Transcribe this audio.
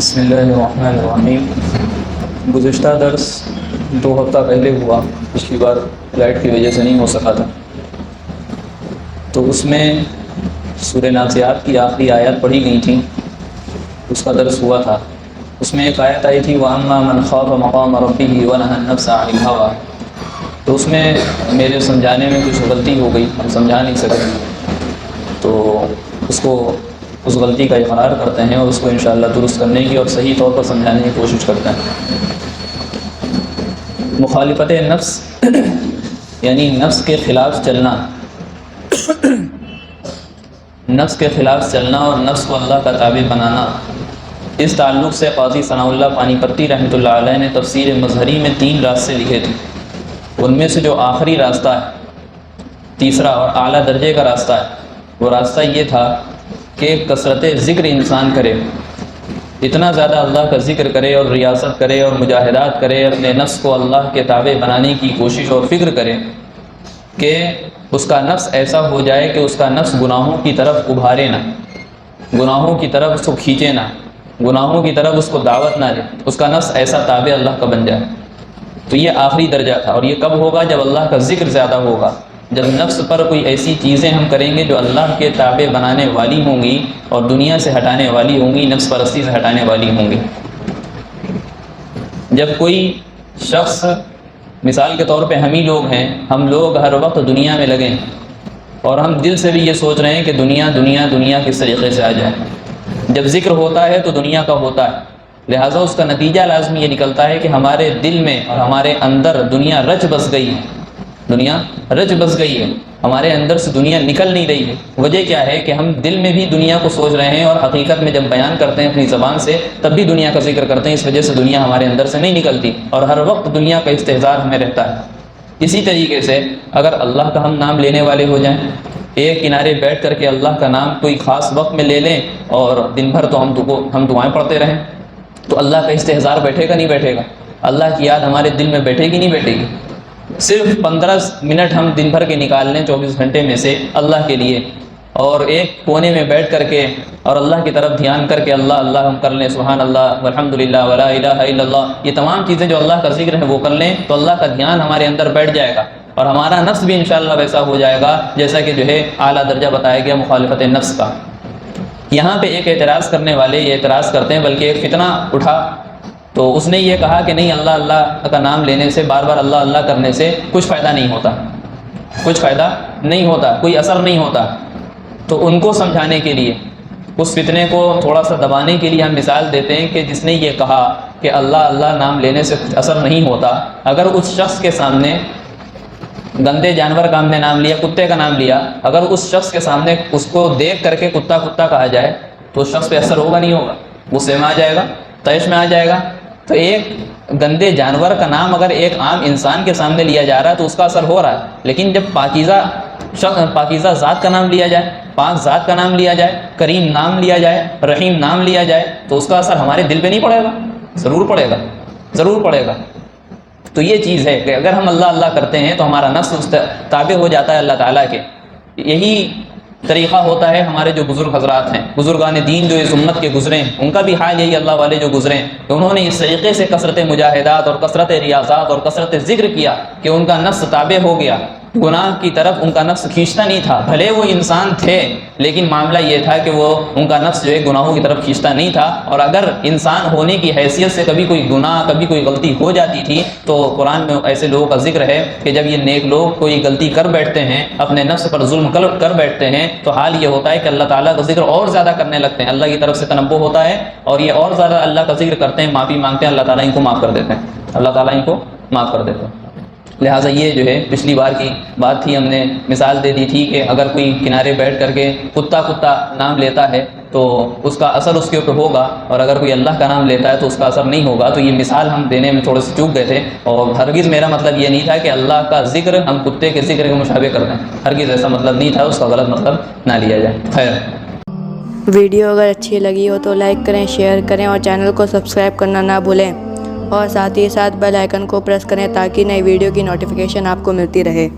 بسم اللہ الرحمن الرحیم۔ گزشتہ درس 2 ہفتہ پہلے ہوا، پچھلی بار لائٹ کی وجہ سے نہیں ہو سکا تھا، تو اس میں سورہ نازعات کی آخری آیات پڑھی گئی تھیں، اس کا درس ہوا تھا۔ اس میں ایک آیت آئی تھی وَأَمَّا مَنْ خَافَ مَقَامَ رَبِّهِ وَنَهَى النَّفْسَ عَنِ الْهَوَىٰ، تو اس میں میرے سمجھانے میں کچھ غلطی ہو گئی، ہم سمجھا نہیں سکے، تو اس غلطی کا اقرار کرتے ہیں اور اس کو انشاءاللہ درست کرنے کی اور صحیح طور پر سمجھانے کی کوشش کرتے ہیں۔ مخالفت نفس یعنی نفس کے خلاف چلنا، نفس کے خلاف چلنا اور نفس کو اللہ کا تابع بنانا، اس تعلق سے قاضی ثناء اللہ پانی پتی رحمۃ اللہ علیہ نے تفسیر مظہری میں 3 راستے لکھے تھے۔ ان میں سے جو آخری راستہ ہے، تیسرا اور اعلیٰ درجے کا راستہ ہے، وہ راستہ یہ تھا کہ کثرت ذکر انسان کرے، اتنا زیادہ اللہ کا ذکر کرے اور ریاست کرے اور مجاہدات کرے، اپنے نفس کو اللہ کے تابع بنانے کی کوشش اور فکر کرے کہ اس کا نفس ایسا ہو جائے کہ اس کا نفس گناہوں کی طرف ابھارے نہ، گناہوں کی طرف اس کو کھینچے نہ، گناہوں کی طرف اس کو دعوت نہ دے، اس کا نفس ایسا تابع اللہ کا بن جائے۔ تو یہ آخری درجہ تھا، اور یہ کب ہوگا؟ جب اللہ کا ذکر زیادہ ہوگا، جب نفس پر کوئی ایسی چیزیں ہم کریں گے جو اللہ کے تابع بنانے والی ہوں گی اور دنیا سے ہٹانے والی ہوں گی، نفس پرستی سے ہٹانے والی ہوں گی۔ جب کوئی شخص، مثال کے طور پہ ہم ہی لوگ ہیں، ہم لوگ ہر وقت دنیا میں لگے ہیں اور ہم دل سے بھی یہ سوچ رہے ہیں کہ دنیا دنیا دنیا کس طریقے سے آ جائے۔ جب ذکر ہوتا ہے تو دنیا کا ہوتا ہے، لہٰذا اس کا نتیجہ لازمی یہ نکلتا ہے کہ ہمارے دل میں اور ہمارے اندر دنیا رچ بس گئی ہے، دنیا رچ بس گئی ہے، ہمارے اندر سے دنیا نکل نہیں رہی ہے۔ وجہ کیا ہے کہ ہم دل میں بھی دنیا کو سوچ رہے ہیں اور حقیقت میں جب بیان کرتے ہیں اپنی زبان سے تب بھی دنیا کا ذکر کرتے ہیں، اس وجہ سے دنیا ہمارے اندر سے نہیں نکلتی اور ہر وقت دنیا کا استحضار ہمیں رہتا ہے۔ اسی طریقے سے اگر اللہ کا ہم نام لینے والے ہو جائیں، ایک کنارے بیٹھ کر کے اللہ کا نام کوئی خاص وقت میں لے لیں اور دن بھر تو ہم دعائیں پڑھتے رہیں، تو اللہ کا استحضار بیٹھے گا نہیں بیٹھے گا؟ اللہ کی یاد ہمارے دل میں بیٹھے گی نہیں بیٹھے گی؟ صرف 15 منٹ ہم دن بھر کے نکال لیں 24 گھنٹے میں سے اللہ کے لیے، اور ایک کونے میں بیٹھ کر کے اور اللہ کی طرف دھیان کر کے اللہ اللہ ہم کر لیں، سبحان اللہ والحمدللہ ولا الہ الا اللہ، یہ تمام چیزیں جو اللہ کا ذکر ہے وہ کر لیں، تو اللہ کا دھیان ہمارے اندر بیٹھ جائے گا اور ہمارا نفس بھی انشاءاللہ ویسا ہو جائے گا جیسا کہ جو ہے اعلیٰ درجہ بتایا گیا مخالفت نفس کا۔ یہاں پہ ایک اعتراض کرنے والے یہ اعتراض کرتے ہیں، بلکہ ایک فتنہ اٹھا، تو اس نے یہ کہا کہ نہیں، اللہ اللہ کا نام لینے سے، بار بار اللہ اللہ کرنے سے کچھ فائدہ نہیں ہوتا، کچھ فائدہ نہیں ہوتا، کوئی اثر نہیں ہوتا۔ تو ان کو سمجھانے کے لیے، اس فتنے کو تھوڑا سا دبانے کے لیے ہم مثال دیتے ہیں کہ جس نے یہ کہا کہ اللہ اللہ نام لینے سے کچھ اثر نہیں ہوتا، اگر اس شخص کے سامنے گندے جانور کا ہم نے نام لیا، کتے کا نام لیا، اگر اس شخص کے سامنے اس کو دیکھ کر کے کتا کتا کہا جائے تو اس شخص پہ اثر ہوگا نہیں ہوگا؟ غصے میں آ جائے گا، طیش میں آ جائے گا۔ تو ایک گندے جانور کا نام اگر ایک عام انسان کے سامنے لیا جا رہا ہے تو اس کا اثر ہو رہا ہے، لیکن جب پاکیزہ ذات کا نام لیا جائے، پاک ذات کا نام لیا جائے، کریم نام لیا جائے، رحیم نام لیا جائے، تو اس کا اثر ہمارے دل پہ نہیں پڑے گا؟ ضرور پڑے گا، ضرور پڑے گا۔ تو یہ چیز ہے کہ اگر ہم اللہ اللہ کرتے ہیں تو ہمارا نفس تابع ہو جاتا ہے اللہ تعالیٰ کے۔ یہی طریقہ ہوتا ہے ہمارے جو بزرگ حضرات ہیں، بزرگان دین جو اس امت کے گزرے ہیں، ان کا بھی حال یہی اللہ والے جو گزرے ہیں کہ انہوں نے اس طریقے سے کثرت مجاہدات اور کثرت ریاضات اور کثرت ذکر کیا کہ ان کا نفس تابع ہو گیا، گناہ کی طرف ان کا نفس کھینچتا نہیں تھا۔ بھلے وہ انسان تھے لیکن معاملہ یہ تھا کہ وہ ان کا نفس جو ہے گناہوں کی طرف کھینچتا نہیں تھا، اور اگر انسان ہونے کی حیثیت سے کبھی کوئی گناہ، کبھی کوئی غلطی ہو جاتی تھی تو قرآن میں ایسے لوگوں کا ذکر ہے کہ جب یہ نیک لوگ کوئی غلطی کر بیٹھتے ہیں، اپنے نفس پر ظلم کر بیٹھتے ہیں، تو حال یہ ہوتا ہے کہ اللہ تعالیٰ کا ذکر اور زیادہ کرنے لگتے ہیں، اللہ کی طرف سے تنبہ ہوتا ہے اور یہ اور زیادہ اللہ کا ذکر کرتے ہیں، معافی مانگتے ہیں، اللہ تعالیٰ ان کو معاف کر دیتے ہیں، اللہ تعالیٰ ان کو معاف کر دیتے ہیں۔ لہٰذا یہ جو ہے پچھلی بار کی بات تھی، ہم نے مثال دے دی تھی کہ اگر کوئی کنارے بیٹھ کر کے کتا کتا نام لیتا ہے تو اس کا اثر اس کے اوپر ہوگا، اور اگر کوئی اللہ کا نام لیتا ہے تو اس کا اثر نہیں ہوگا۔ تو یہ مثال ہم دینے میں تھوڑے سے چوک گئے تھے، اور ہرگز میرا مطلب یہ نہیں تھا کہ اللہ کا ذکر ہم کتے کے ذکر کے مشابہ کر دیں، ہرگز ایسا مطلب نہیں تھا، اس کا غلط مطلب نہ لیا جائے۔ خیر، ویڈیو اگر اچھی لگی ہو تو لائک کریں، شیئر کریں اور چینل کو سبسکرائب کرنا نہ بھولیں، اور ساتھ ہی ساتھ بیل آئیکن کو پریس کریں تاکہ نئی ویڈیو کی نوٹیفیکیشن آپ کو ملتی رہے۔